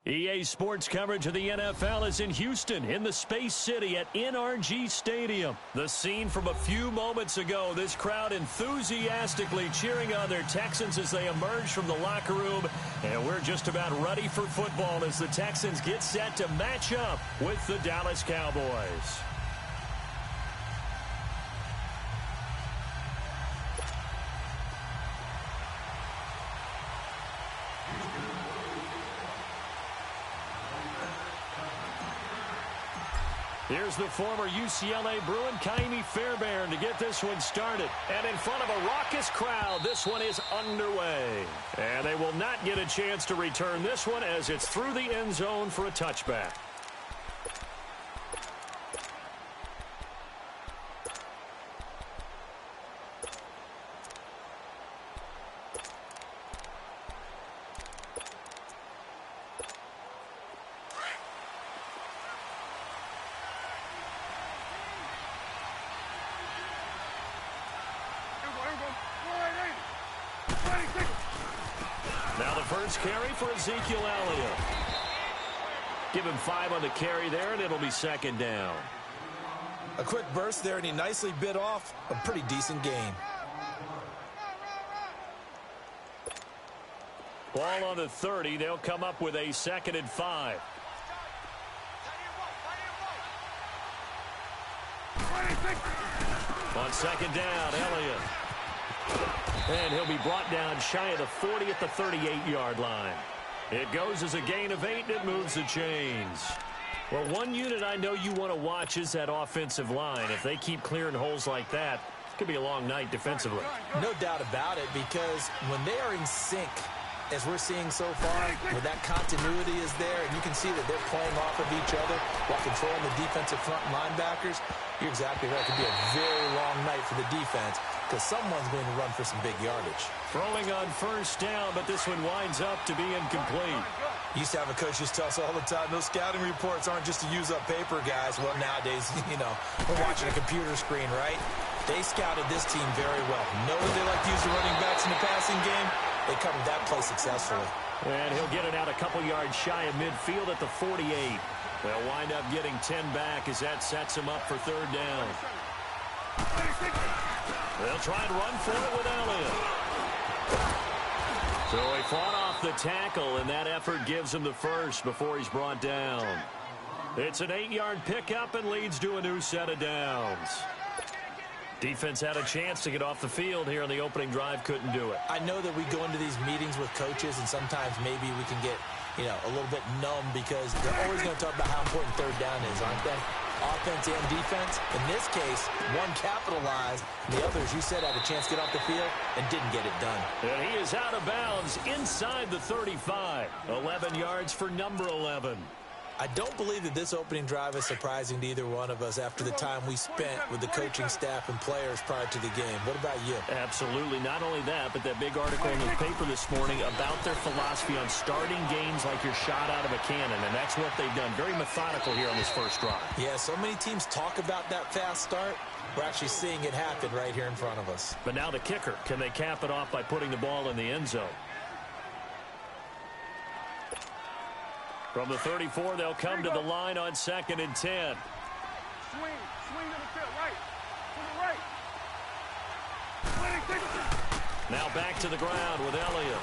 EA Sports coverage of the NFL is in Houston, in the Space City at NRG Stadium. The scene from a few moments ago, this crowd enthusiastically cheering on their Texans as they emerge from the locker room. And we're just about ready for football as the Texans get set to match up with the Dallas Cowboys. Here's the former UCLA Bruin, Ka'imi Fairbairn, to get this one started. And in front of a raucous crowd, this one is underway. And they will not get a chance to return this one as it's through the end zone for a touchback. Now the first carry for Ezekiel Elliott. Give him 5 on the carry there, and it'll be second down. A quick burst there, and he nicely bit off a pretty decent gain. Ball on the 30. They'll come up with a 2nd and 5. On second down, Elliott. And he'll be brought down shy of the 40 at the 38-yard line. It goes as a gain of 8, and it moves the chains. Well, one unit I know you want to watch is that offensive line. If they keep clearing holes like that, it's going to be a long night defensively. No doubt about it, because when they are in sync, as we're seeing so far, where that continuity is there, and you can see that they're playing off of each other while controlling the defensive front linebackers, you're exactly right. It could be a very long night for the defense because someone's going to run for some big yardage. Throwing on first down, but this one winds up to be incomplete. Used to have a coach just tell us all the time, those scouting reports aren't just to use up paper, guys. Well, nowadays, we're watching a computer screen, right? They scouted this team very well. Knowing they like to use the running backs in the passing game, they covered that play successfully. And he'll get it out a couple yards shy of midfield at the 48. They'll wind up getting 10 back as that sets him up for third down. They'll try and run for it with Elliott. So he fought off the tackle, and that effort gives him the first before he's brought down. It's an 8-yard pickup and leads to a new set of downs. Defense had a chance to get off the field here on the opening drive, couldn't do it. I know that we go into these meetings with coaches, and sometimes maybe we can get, a little bit numb because they're always going to talk about how important third down is, aren't they? Offense and defense. In this case, one capitalized, and the others, you said, had a chance to get off the field and didn't get it done. And he is out of bounds inside the 35. 11 yards for number 11. I don't believe that this opening drive is surprising to either one of us after the time we spent with the coaching staff and players prior to the game. What about you? Absolutely. Not only that, but that big article in the paper this morning about their philosophy on starting games like you're shot out of a cannon, and that's what they've done. Very methodical here on this first drive. Yeah, so many teams talk about that fast start. We're actually seeing it happen right here in front of us. But now the kicker. Can they cap it off by putting the ball in the end zone? From the 34, they'll come to the line on 2nd and 10. Swing to the field, right, to the right. Now back to the ground with Elliott.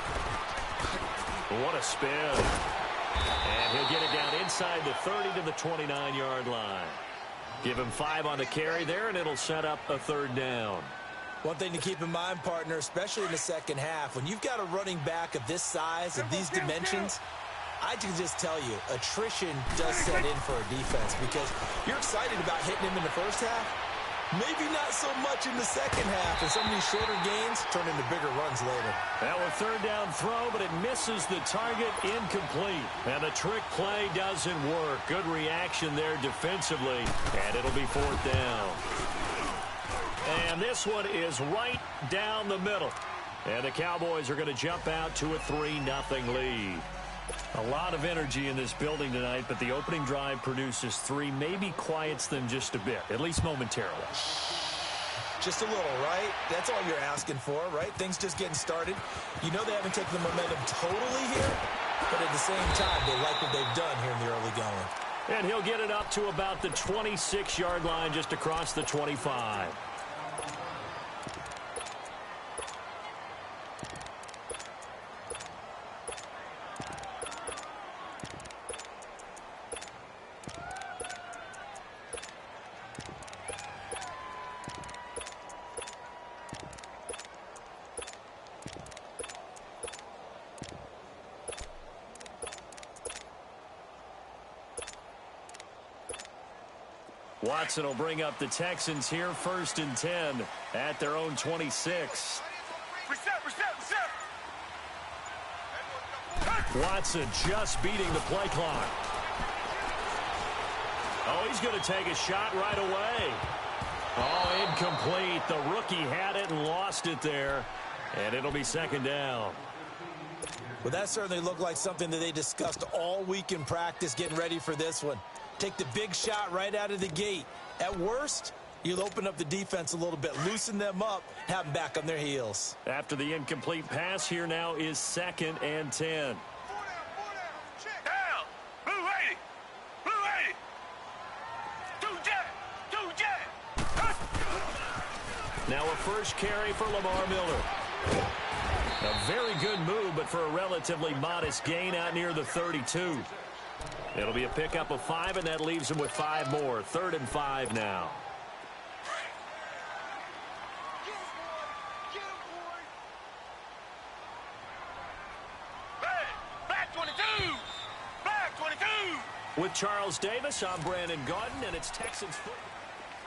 What a spin. And he'll get it down inside the 30 to the 29-yard line. Give him 5 on the carry there, and it'll set up a third down. One thing to keep in mind, partner, especially in the second half, when you've got a running back of this size, of these dimensions, I can just tell you, attrition does set in for a defense because you're excited about hitting him in the first half. Maybe not so much in the second half, and some of these shorter gains turn into bigger runs later. That was third down throw, but it misses the target, incomplete. And the trick play doesn't work. Good reaction there defensively, and it'll be fourth down. And this one is right down the middle. And the Cowboys are going to jump out to a 3-0 lead. A lot of energy in this building tonight, but the opening drive produces 3, maybe quiets them just a bit, at least momentarily. Just a little, right? That's all you're asking for, right? Things just getting started. You know they haven't taken the momentum totally here, but at the same time, they like what they've done here in the early going. And he'll get it up to about the 26-yard line, just across the 25. Watson will bring up the Texans here, 1st and 10 at their own 26. Watson just beating the play clock. Oh, he's going to take a shot right away. Oh, incomplete. The rookie had it and lost it there, and it'll be 2nd down. Well, that certainly looked like something that they discussed all week in practice getting ready for this one. Take the big shot right out of the gate. At worst, you'll open up the defense a little bit, loosen them up, have them back on their heels. After the incomplete pass, here now is 2nd and 10. Down. Blue 80. Blue 80. Two jet. Now a first carry for Lamar Miller. A very good move, but for a relatively modest gain out near the 32. It'll be a pickup of 5, and that leaves him with 5 more. 3rd and 5 now. Black 22. Black 22. With Charles Davis, I'm Brandon Gaudin, and it's Texans football.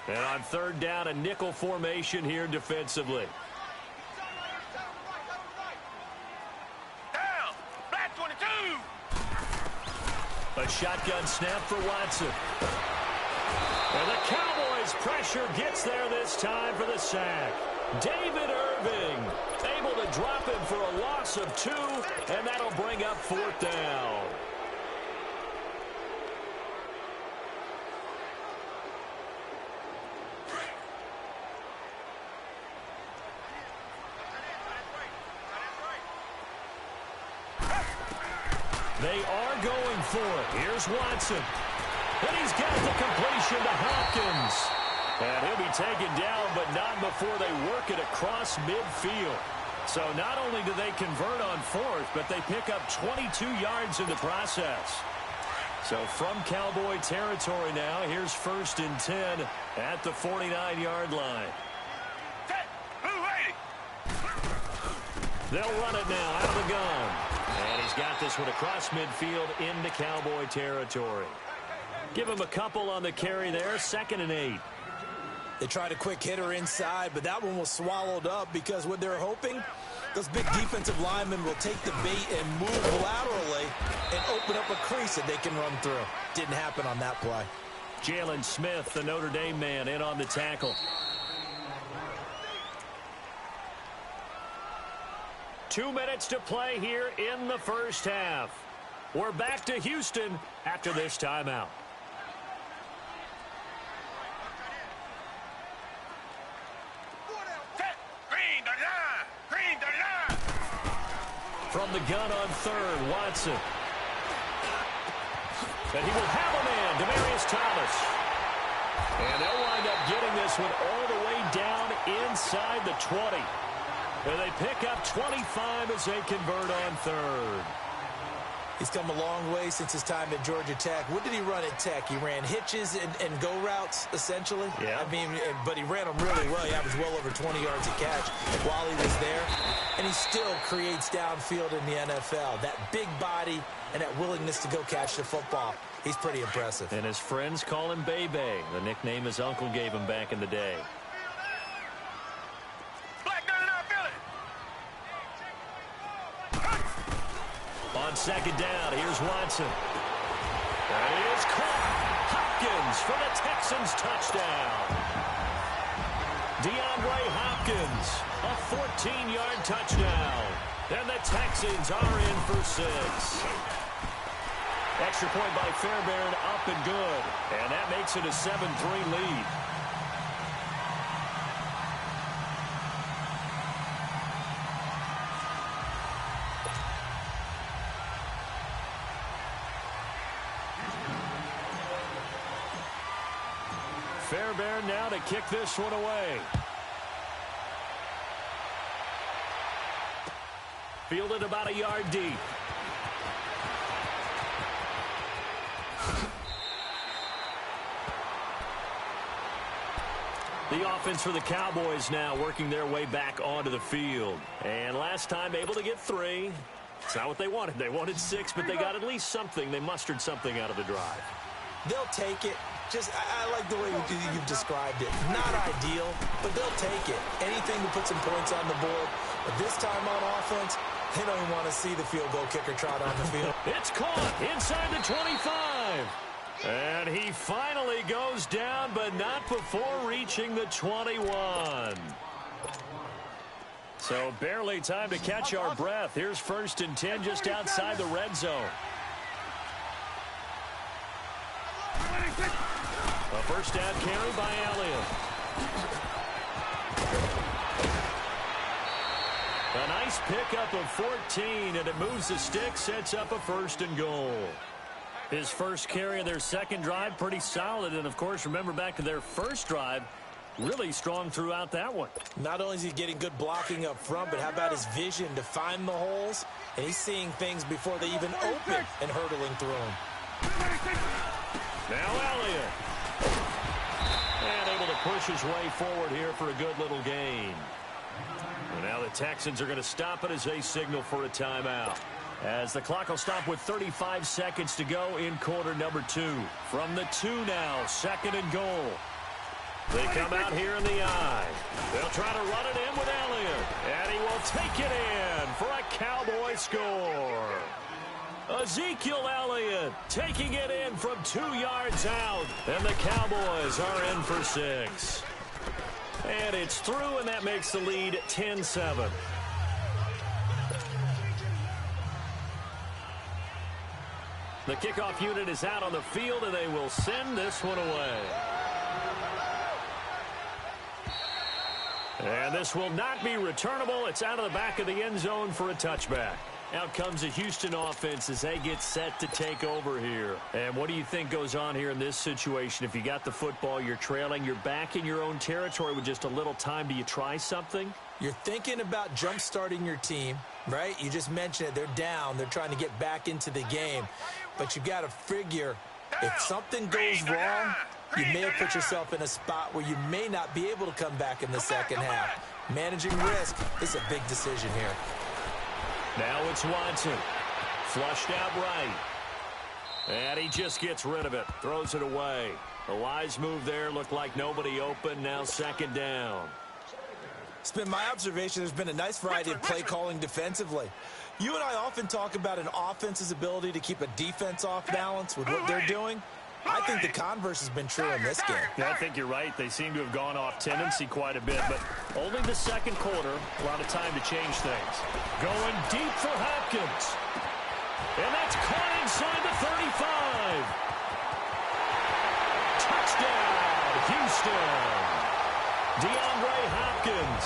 And on 3rd down, a nickel formation here defensively. Down. Black 22. A shotgun snap for Watson. And the Cowboys' pressure gets there this time for the sack. David Irving able to drop him for a loss of 2, and that'll bring up 4th down. They are going for it. Here's Watson. And he's got the completion to Hopkins. And he'll be taken down, but not before they work it across midfield. So not only do they convert on 4th, but they pick up 22 yards in the process. So from Cowboy territory now, here's 1st and 10 at the 49-yard line. They'll run it now out of the gun. And he's got this one across midfield into Cowboy territory. Give him a couple on the carry there. 2nd and 8. They tried a quick hitter inside, but that one was swallowed up because what they're hoping, those big defensive linemen will take the bait and move laterally and open up a crease that they can run through. Didn't happen on that play. Jalen Smith, the Notre Dame man, in on the tackle. 2 minutes to play here in the first half. We're back to Houston after this timeout. Green 39. From the gun on 3rd, Watson. And he will have a man, Demaryius Thomas. And they'll wind up getting this one all the way down inside the 20. And they pick up 25 as they convert on 3rd. He's come a long way since his time at Georgia Tech. What did he run at Tech? He ran hitches and go routes, essentially. Yeah. I mean, but he ran them really well. He averaged well over 20 yards a catch while he was there. And he still creates downfield in the NFL. That big body and that willingness to go catch the football. He's pretty impressive. And his friends call him Bebe, the nickname his uncle gave him back in the day. On 2nd down, here's Watson. That is caught. Hopkins for the Texans touchdown. DeAndre Hopkins, a 14-yard touchdown. And the Texans are in for 6. Extra point by Fairbairn, up and good. And that makes it a 7-3 lead. Fairbairn now to kick this one away. Fielded about a yard deep. The offense for the Cowboys now working their way back onto the field. And last time able to get 3. It's not what they wanted. They wanted 6, but they got at least something. They mustered something out of the drive. They'll take it. I like the way you've described it. Not ideal, but they'll take it. Anything to put some points on the board. But this time on offense, they don't even want to see the field goal kicker trot on the field. It's caught inside the 25. And he finally goes down, but not before reaching the 21. So barely time to catch our breath. Here's 1st and 10 just outside the red zone. A first down carry by Elliott. A nice pickup of 14, and it moves the stick, sets up a 1st and goal. His first carry of their second drive, pretty solid. And, of course, remember back to their first drive, really strong throughout that one. Not only is he getting good blocking up front, but how about his vision to find the holes? And he's seeing things before they even open and hurtling through them. Now Elliott. And able to push his way forward here for a good little gain. And now the Texans are going to stop it as they signal for a timeout. As the clock will stop with 35 seconds to go in quarter number 2. From the 2 now, 2nd and goal. They come out here in the I. They'll try to run it in with Elliott. And he will take it in for a Cowboy score. Ezekiel Elliott taking it in from 2 yards out. And the Cowboys are in for 6. And it's through, and that makes the lead 10-7. The kickoff unit is out on the field, and they will send this one away. And this will not be returnable. It's out of the back of the end zone for a touchback. Out comes the Houston offense as they get set to take over here. And what do you think goes on here in this situation? If you got the football, you're trailing, you're back in your own territory with just a little time. Do you try something? You're thinking about jump-starting your team, right? You just mentioned it. They're down. They're trying to get back into the game. But you've got to figure if something goes wrong, you may have put yourself in a spot where you may not be able to come back in the second half. Managing risk is a big decision here. Now it's Watson. Flushed out right. And he just gets rid of it. Throws it away. A wise move there. Looked like nobody open. Now 2nd down. It's been my observation there's been a nice variety of play calling defensively. You and I often talk about an offense's ability to keep a defense off balance with what they're doing. I think the converse has been true in this game. Yeah, I think you're right. They seem to have gone off tendency quite a bit, but only the second quarter. A lot of time to change things. Going deep for Hopkins. And that's caught inside the 35. Touchdown, Houston. DeAndre Hopkins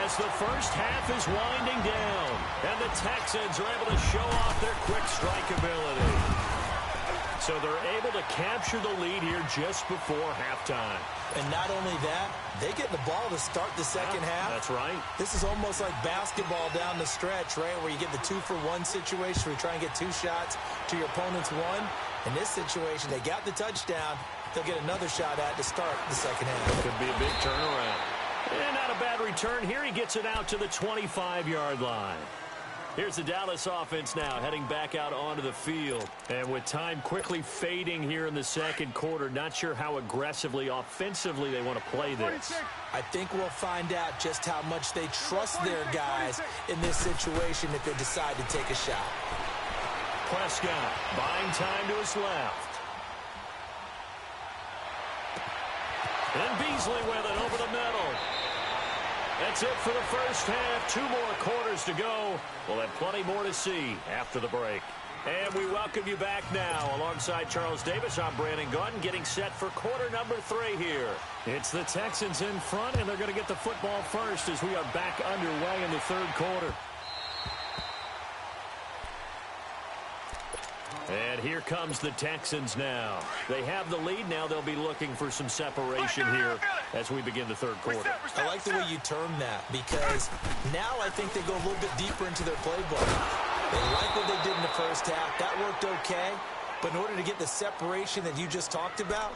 as the first half is winding down. And the Texans are able to show off their quick strike ability. So they're able to capture the lead here just before halftime. And not only that, they get the ball to start the second half. That's right. This is almost like basketball down the stretch, right, where you get the 2-for-1 situation where you try and get 2 shots to your opponent's 1. In this situation, they got the touchdown. They'll get another shot at to start the second half. Could be a big turnaround. And not a bad return here. He gets it out to the 25-yard line. Here's the Dallas offense now heading back out onto the field. And with time quickly fading here in the second quarter, not sure how aggressively, offensively they want to play this. I think we'll find out just how much they trust their guys in this situation if they decide to take a shot. Prescott buying time to his left. And Beasley with it over the middle. That's it for the first half. 2 more quarters to go. We'll have plenty more to see after the break. And we welcome you back now. Alongside Charles Davis, I'm Brandon Gaudin, getting set for quarter number 3 here. It's the Texans in front, and they're going to get the football first as we are back underway in the third quarter. And here comes the Texans now. They have the lead. Now they'll be looking for some separation here as we begin the third quarter. I like the way you term that because now I think they go a little bit deeper into their playbook. They like what they did in the first half. That worked okay. But in order to get the separation that you just talked about,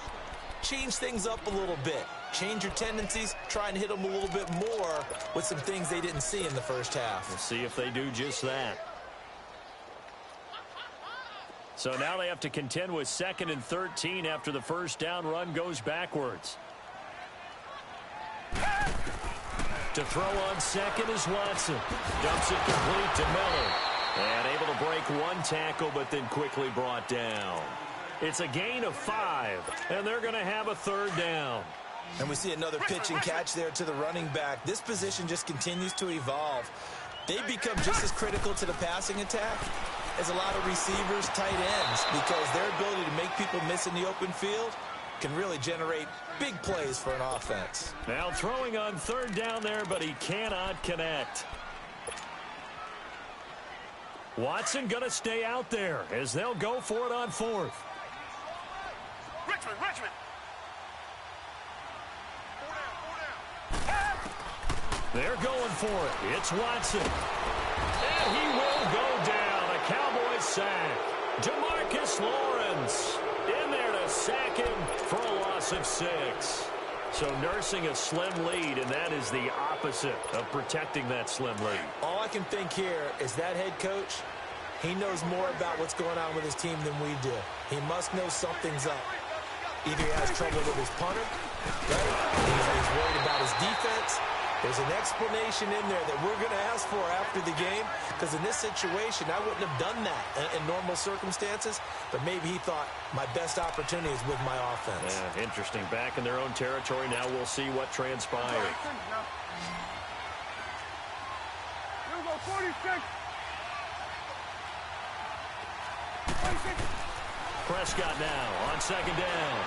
change things up a little bit. Change your tendencies. Try and hit them a little bit more with some things they didn't see in the first half. We'll see if they do just that. So now they have to contend with 2nd and 13 after the first down run goes backwards. To throw on second is Watson. Dumps it complete to Miller. And able to break one tackle, but then quickly brought down. It's a gain of 5, and they're going to have a third down. And we see another pitch and catch there to the running back. This position just continues to evolve. They become just as critical to the passing attack as a lot of receivers, tight ends, because their ability to make people miss in the open field can really generate big plays for an offense. Now throwing on third down there, but he cannot connect. Watson going to stay out there as they'll go for it on 4th. Richmond. They're going for it. It's Watson. And he will go down. A Cowboys sack. Demarcus Lawrence in there to sack him for a loss of 6. So nursing a slim lead, and that is the opposite of protecting that slim lead. All I can think here is that head coach, he knows more about what's going on with his team than we do. He must know something's up. Either he has trouble with his punter, right? He's worried about his defense. There's an explanation in there that we're going to ask for after the game, because in this situation, I wouldn't have done that in normal circumstances, but maybe he thought my best opportunity is with my offense. Yeah, interesting. Back in their own territory. Now we'll see what transpired. Here we go, 46. Prescott now on second down.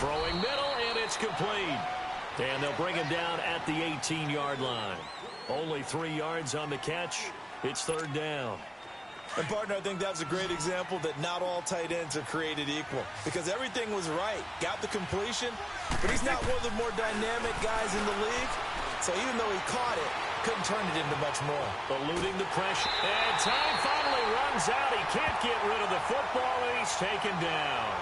Throwing middle, and it's complete. And they'll bring him down at the 18-yard line. Only 3 yards on the catch. It's third down. And, partner, I think that was a great example that not all tight ends are created equal, because everything was right. Got the completion, but he's not one of the more dynamic guys in the league. So even though he caught it, couldn't turn it into much more. Eluding the pressure. And time finally runs out. He can't get rid of the football, and he's taken down.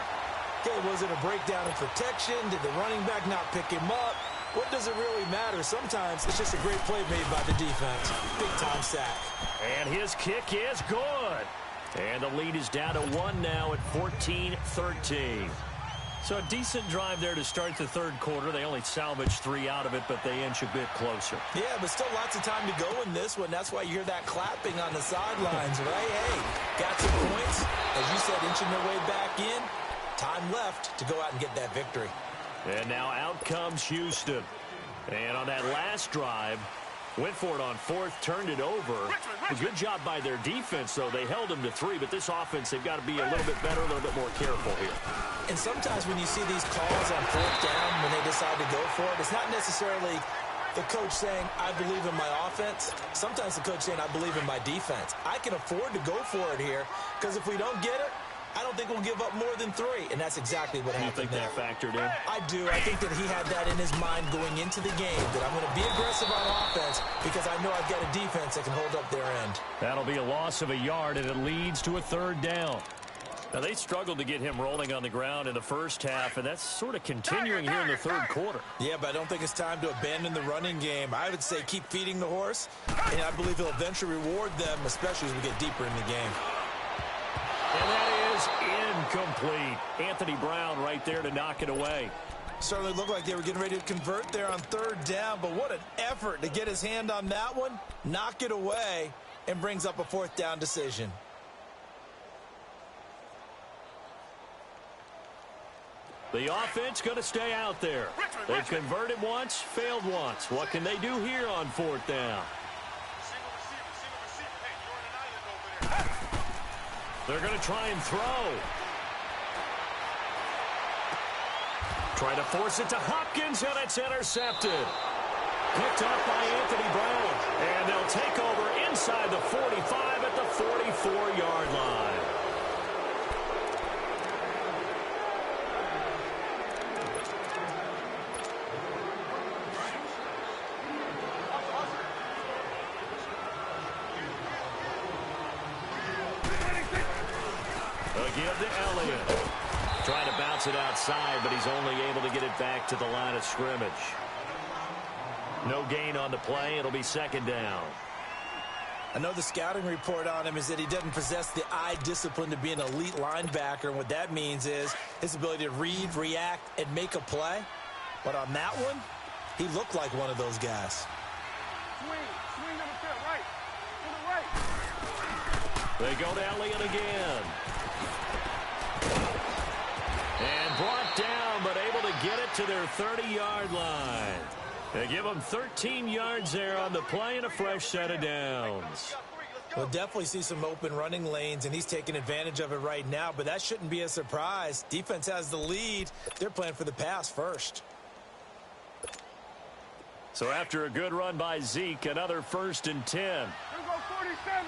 Okay, was it a breakdown in protection? Did the running back not pick him up? What does it really matter? Sometimes it's just a great play made by the defense. Big-time sack. And his kick is good. And the lead is down to 1 now at 14-13. So a decent drive there to start the third quarter. They only salvaged 3 out of it, but they inch a bit closer. Yeah, but still lots of time to go in this one. That's why you hear that clapping on the sidelines, right? Hey, got some points. As you said, inching their way back in. Time left to go out and get that victory. And now out comes Houston. And on that last drive, went for it on 4th, turned it over. A good job by their defense, though. They held them to 3, but this offense, they've got to be a little bit better, a little bit more careful here. And sometimes when you see these calls on 4th down, when they decide to go for it, it's not necessarily the coach saying, I believe in my offense. Sometimes the coach saying, I believe in my defense. I can afford to go for it here, because if we don't get it, I don't think we'll give up more than 3, and that's exactly what happened there. You think that factored in? I do. I think that he had that in his mind going into the game, that I'm going to be aggressive on offense because I know I've got a defense that can hold up their end. That'll be a loss of a yard, and it leads to a third down. Now, they struggled to get him rolling on the ground in the first half, and that's sort of continuing here in the third quarter. Yeah, but I don't think it's time to abandon the running game. I would say keep feeding the horse, and I believe he'll eventually reward them, especially as we get deeper in the game. And that is incomplete. Anthony Brown right there to knock it away. Certainly looked like they were getting ready to convert there on third down, but what an effort to get his hand on that one, knock it away, and brings up a 4th down decision. The offense going to stay out there. They've converted once, failed once. What can they do here on 4th down? They're going to try and throw. Try to force it to Hopkins, and it's intercepted. Picked up by Anthony Brown. And they'll take over inside the 45 at at the 44-yard line. A give to Elliott. Trying to bounce it outside, but he's only able to get it back to the line of scrimmage. No gain on the play. It'll be second down. I know the scouting report on him is that he doesn't possess the eye discipline to be an elite linebacker, and what that means is his ability to read, react, and make a play. But on that one, he looked like one of those guys. Swing on the field, right. To the right. They go to Elliott again. And brought down, but able to get it to their 30-yard line. They give them 13 yards there on the play and a fresh set of downs. We'll definitely see some open running lanes, and he's taking advantage of it right now, but that shouldn't be a surprise. Defense has the lead. They're playing for the pass first. So after a good run by Zeke, another 1st and 10. Here we go, 47.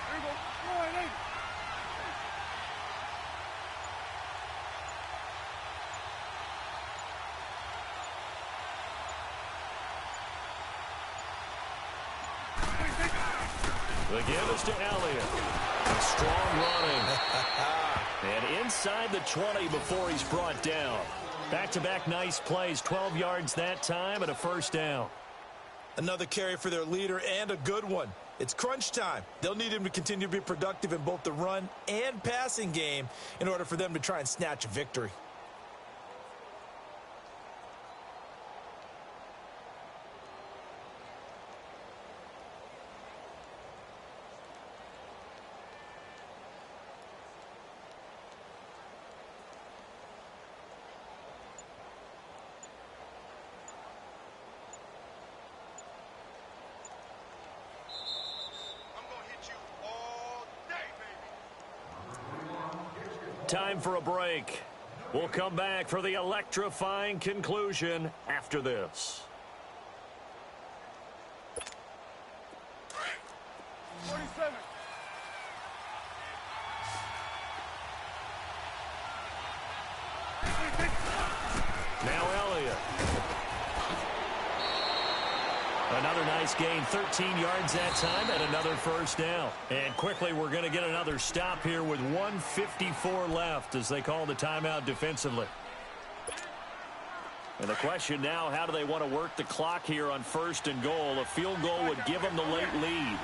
Here we go, 4 and 8. The give is to Elliott. Strong running. And inside the 20 before he's brought down. Back-to-back nice plays. 12 yards that time and a first down. Another carry for their leader and a good one. It's crunch time. They'll need him to continue to be productive in both the run and passing game in order for them to try and snatch a victory. Time for a break. We'll come back for the electrifying conclusion after this. 47. Now Elliott. Another nice gain, 13 yards that time, and another first down. And quickly, we're going to get another stop here with 1:54 left as they call the timeout defensively. And the question now, how do they want to work the clock here on 1st and goal? A field goal would give them the late lead.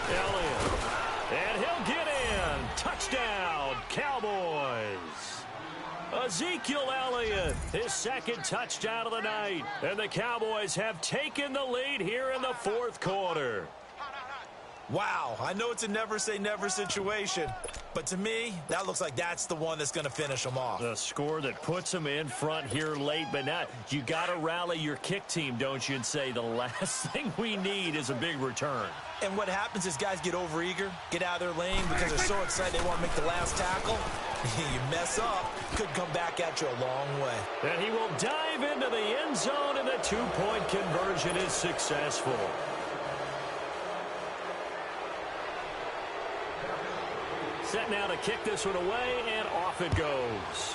Elliott. And he'll get in. Touchdown, Cowboys. Ezekiel Elliott, his 2nd touchdown of the night. And the Cowboys have taken the lead here in the 4th quarter. Wow, I know it's a never-say-never situation, but to me, that looks like that's the one that's going to finish them off. The score that puts them in front here late, but now you got to rally your kick team, don't you, and say the last thing we need is a big return. And what happens is guys get overeager, get out of their lane because they're so excited they want to make the last tackle. You mess up, could come back at you a long way. And he will dive into the end zone, and the 2-point conversion is successful. Set now to kick this one away, and off it goes.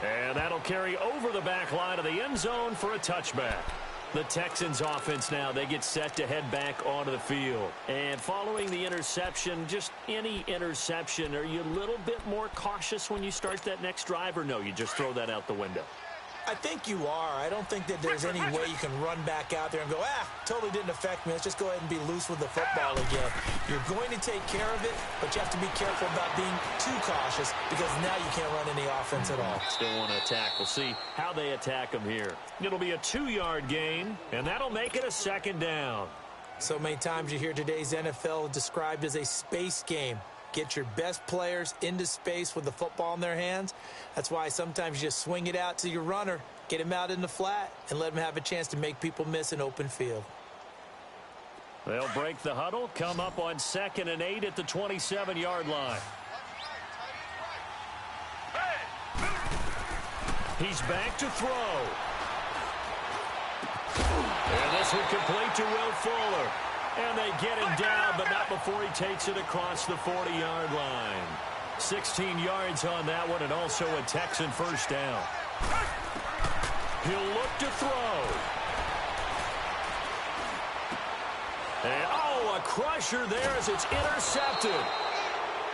And that'll carry over the back line of the end zone for a touchback. The Texans offense now, they get set to head back onto the field. And following the interception, just any interception, are you a little bit more cautious when you start that next drive, or no, you just throw that out the window? I think you are. I don't think that there's any way you can run back out there and go, totally didn't affect me. Let's just go ahead and be loose with the football again. You're going to take care of it, but you have to be careful about being too cautious because now you can't run any offense at all. Still want to attack. We'll see how they attack them here. It'll be a 2-yard gain, and that'll make it a 2nd down. So many times you hear today's NFL described as a space game. Get your best players into space with the football in their hands. That's why sometimes you just swing it out to your runner, get him out in the flat, and let him have a chance to make people miss an open field. They'll break the huddle, come up on 2nd and 8 at the 27-yard line. He's back to throw. And this will complete to Will Fuller. And they get him down, but not before he takes it across the 40-yard line. 16 yards on that one, and also a Texan first down. He'll look to throw. And, a crusher there as it's intercepted.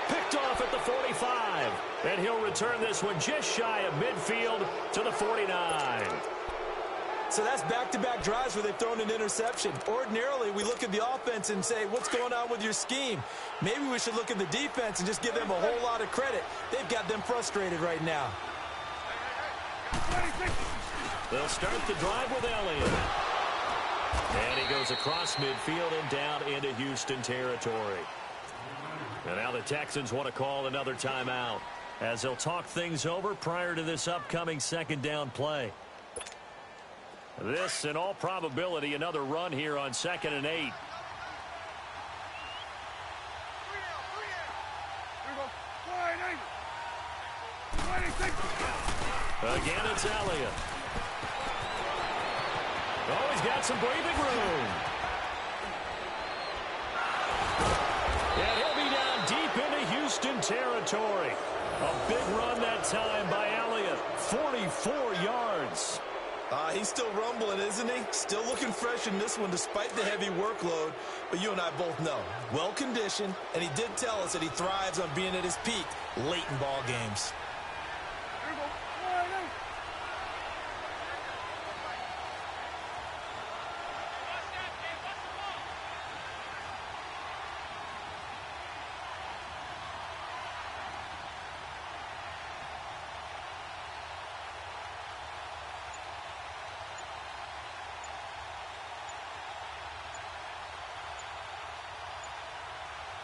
Picked off at the 45. And he'll return this one just shy of midfield to the 49. So that's back-to-back drives where they've thrown an interception. Ordinarily, we look at the offense and say, what's going on with your scheme? Maybe we should look at the defense and just give them a whole lot of credit. They've got them frustrated right now. They'll start the drive with Elliott. And he goes across midfield and down into Houston territory. And now the Texans want to call another timeout as they'll talk things over prior to this upcoming second down play. This, in all probability, another run here on 2nd and 8. Here we go. 26. Again, it's Elliott. Oh, he's got some breathing room. And he'll be down deep into Houston territory. A big run that time by Elliott. 44 yards. He's still rumbling, isn't he? Still looking fresh in this one despite the heavy workload. But you and I both know, well-conditioned, and he did tell us that he thrives on being at his peak late in ball games. Here we go.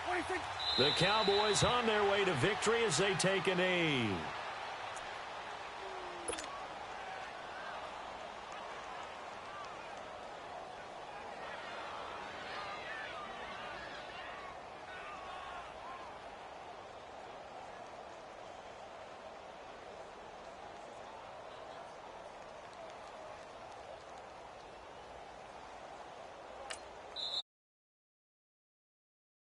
28. The Cowboys on their way to victory as they take a knee.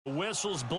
Whistles blow.